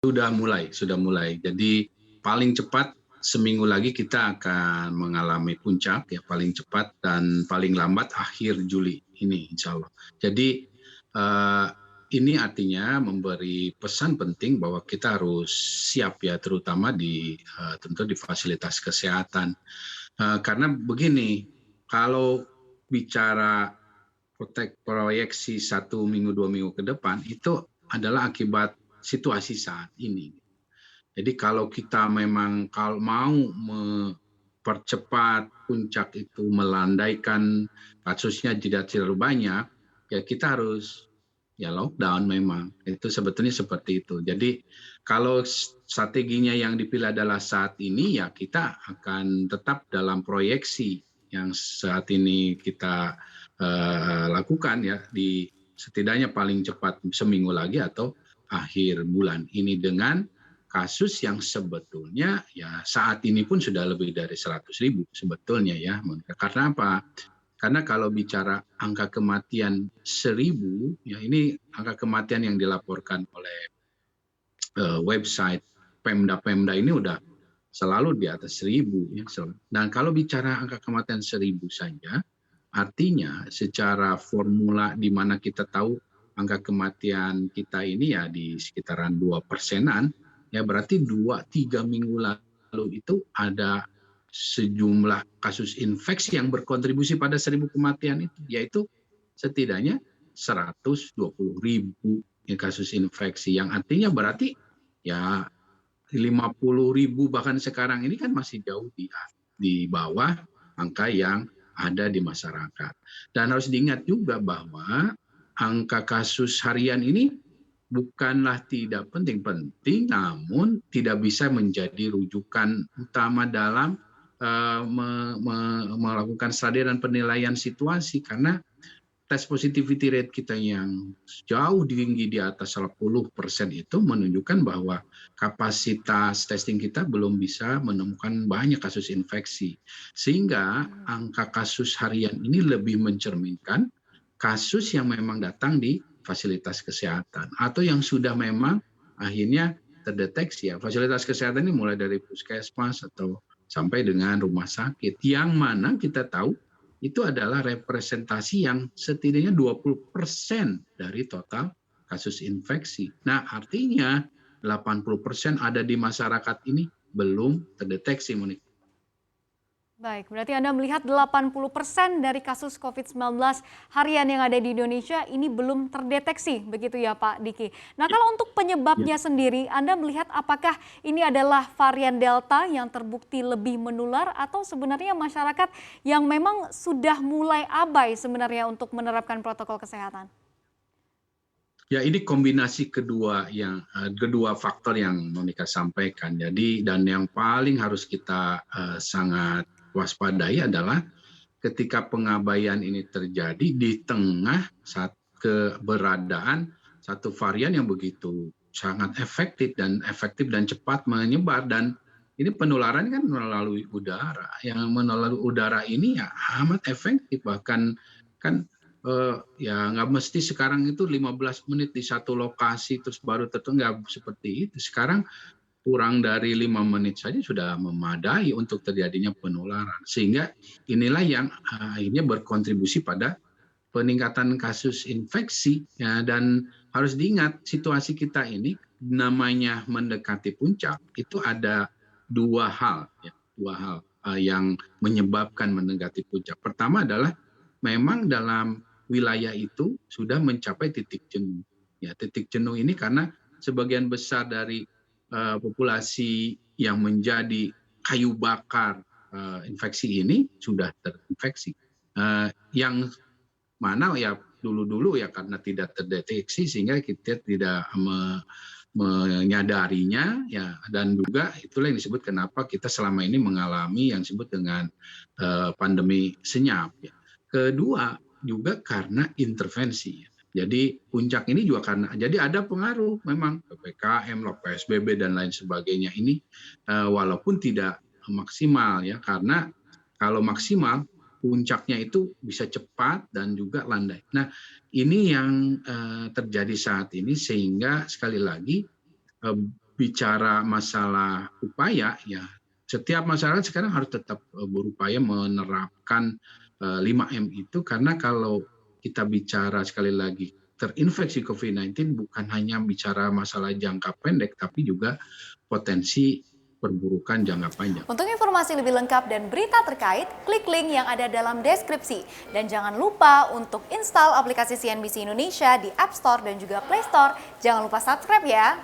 Sudah mulai. Jadi paling cepat seminggu lagi kita akan mengalami puncak ya, paling cepat, dan paling lambat akhir Juli ini insya Allah. Jadi ini artinya memberi pesan penting bahwa kita harus siap ya, terutama tentu di fasilitas kesehatan. Karena begini, kalau bicara proyeksi 1 minggu 2 minggu ke depan itu adalah akibat situasi saat ini. Jadi kalau kita memang kalau mau mempercepat puncak itu, melandaikan kasusnya tidak terlalu banyak, ya kita harus ya lockdown memang. Itu sebetulnya seperti itu. Jadi kalau strateginya yang dipilih adalah saat ini, ya kita akan tetap dalam proyeksi yang saat ini kita lakukan ya, di setidaknya paling cepat seminggu lagi atau akhir bulan ini, dengan kasus yang sebetulnya ya saat ini pun sudah lebih dari 100.000 sebetulnya ya. Karena apa? Karena kalau bicara angka kematian 1.000, ya ini angka kematian yang dilaporkan oleh website Pemda ini udah selalu di atas 1.000 ya. Dan kalau bicara angka kematian 1.000 saja, artinya secara formula di mana kita tahu angka kematian kita ini ya di sekitaran 2%-an, ya berarti 2-3 minggu lalu itu ada sejumlah kasus infeksi yang berkontribusi pada 1.000 kematian itu, yaitu setidaknya 120.000 kasus infeksi, yang artinya berarti ya 50.000 bahkan sekarang ini kan masih jauh di bawah angka yang ada di masyarakat. Dan harus diingat juga bahwa angka kasus harian ini bukanlah tidak penting-penting, namun tidak bisa menjadi rujukan utama dalam melakukan studi dan penilaian situasi, karena tes positivity rate kita yang jauh tinggi di atas 10% itu menunjukkan bahwa kapasitas testing kita belum bisa menemukan banyak kasus infeksi. Sehingga angka kasus harian ini lebih mencerminkan kasus yang memang datang di fasilitas kesehatan atau yang sudah memang akhirnya terdeteksi ya. Fasilitas kesehatan ini mulai dari puskesmas atau sampai dengan rumah sakit, yang mana kita tahu itu adalah representasi yang setidaknya 20% dari total kasus infeksi. Nah, artinya 80% ada di masyarakat ini belum terdeteksi, Monik. Baik, berarti Anda melihat 80% dari kasus COVID-19 harian yang ada di Indonesia ini belum terdeteksi, begitu ya Pak Diki. Nah, kalau untuk penyebabnya sendiri, Anda melihat apakah ini adalah varian Delta yang terbukti lebih menular, atau sebenarnya masyarakat yang memang sudah mulai abai sebenarnya untuk menerapkan protokol kesehatan? Ya, ini kombinasi kedua faktor yang Monika sampaikan. Jadi, dan yang paling harus kita sangat waspadai adalah ketika pengabaian ini terjadi di tengah keberadaan satu varian yang begitu sangat efektif dan cepat menyebar, dan ini penularan kan melalui udara. Yang melalui udara ini ya amat efektif, bahkan kan ya nggak mesti sekarang itu 15 menit di satu lokasi terus baru nggak seperti itu. Sekarang kurang dari 5 menit saja sudah memadai untuk terjadinya penularan. Sehingga inilah yang akhirnya berkontribusi pada peningkatan kasus infeksi. Ya, dan harus diingat situasi kita ini namanya mendekati puncak, itu ada dua hal yang menyebabkan mendekati puncak. Pertama adalah memang dalam wilayah itu sudah mencapai titik jenuh. Ya, titik jenuh ini karena sebagian besar dari populasi yang menjadi kayu bakar infeksi ini sudah terinfeksi. Yang mana ya dulu-dulu ya karena tidak terdeteksi sehingga kita tidak menyadarinya ya, dan juga itulah yang disebut kenapa kita selama ini mengalami yang disebut dengan pandemi senyap ya. Kedua juga karena intervensi. Jadi puncak ini juga karena, jadi ada pengaruh memang PPKM, PSBB dan lain sebagainya ini walaupun tidak maksimal ya, karena kalau maksimal puncaknya itu bisa cepat dan juga landai. Nah, ini yang terjadi saat ini, sehingga sekali lagi bicara masalah upaya, ya setiap masyarakat sekarang harus tetap berupaya menerapkan 5M itu, karena kalau kita bicara sekali lagi terinfeksi COVID-19 bukan hanya bicara masalah jangka pendek, tapi juga potensi perburukan jangka panjang. Untuk informasi lebih lengkap dan berita terkait, klik link yang ada dalam deskripsi. Dan jangan lupa untuk install aplikasi CNBC Indonesia di App Store dan juga Play Store. Jangan lupa subscribe ya.